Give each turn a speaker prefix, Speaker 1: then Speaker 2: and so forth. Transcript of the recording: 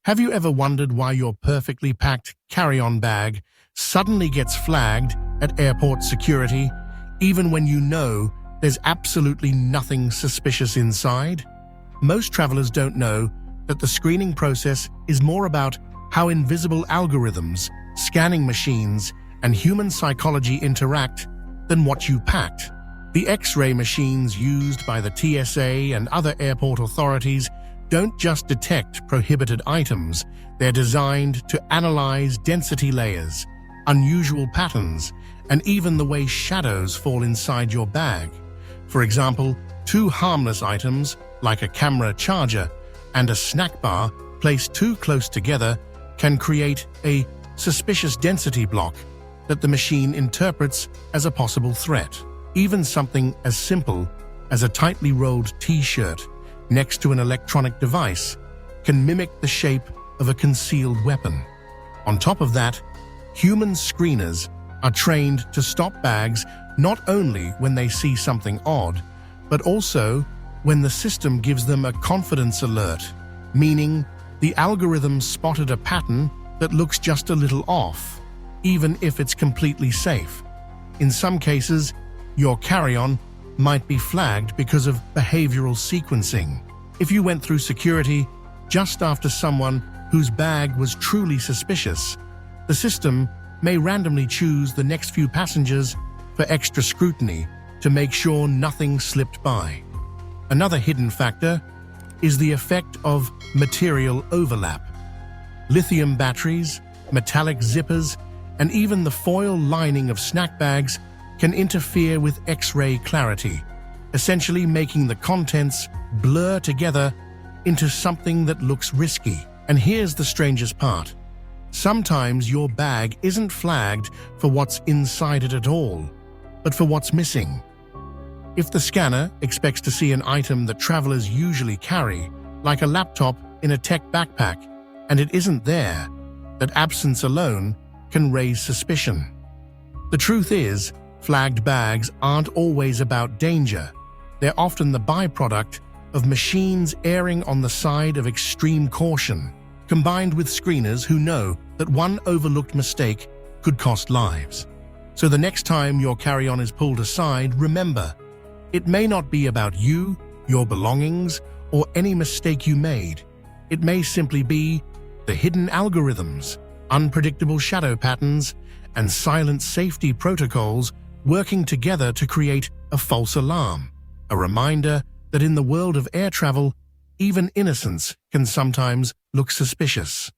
Speaker 1: Have you ever wondered why your perfectly packed carry-on bag suddenly gets flagged at airport security, even when you know there's absolutely nothing suspicious inside? Most travelers don't know that the screening process is more about how invisible algorithms, scanning machines, and human psychology interact than what you packed. The X-ray machines used by the TSA and other airport authorities don't just detect prohibited items, they're designed to analyze density layers, unusual patterns, and even the way shadows fall inside your bag. For example, two harmless items, like a camera charger and a snack bar, placed too close together can create a suspicious density block that the machine interprets as a possible threat. Even something as simple as a tightly rolled t-shirt next to an electronic device can mimic the shape of a concealed weapon. On top of that, human screeners are trained to stop bags not only when they see something odd, but also when the system gives them a confidence alert, meaning the algorithm spotted a pattern that looks just a little off, even if it's completely safe. In some cases, your carry-on might be flagged because of behavioral sequencing. If you went through security just after someone whose bag was truly suspicious, the system may randomly choose the next few passengers for extra scrutiny to make sure nothing slipped by. Another hidden factor is the effect of material overlap. Lithium batteries, metallic zippers, and even the foil lining of snack bags can interfere with X-ray clarity, essentially making the contents blur together into something that looks risky. And here's the strangest part. Sometimes your bag isn't flagged for what's inside it at all, but for what's missing. If the scanner expects to see an item that travelers usually carry, like a laptop in a tech backpack, and it isn't there, that absence alone can raise suspicion. The truth is, flagged bags aren't always about danger. They're often the byproduct of machines erring on the side of extreme caution, combined with screeners who know that one overlooked mistake could cost lives. So the next time your carry-on is pulled aside, remember, it may not be about you, your belongings, or any mistake you made. It may simply be the hidden algorithms, unpredictable shadow patterns, and silent safety protocols working together to create a false alarm, a reminder that in the world of air travel, even innocence can sometimes look suspicious.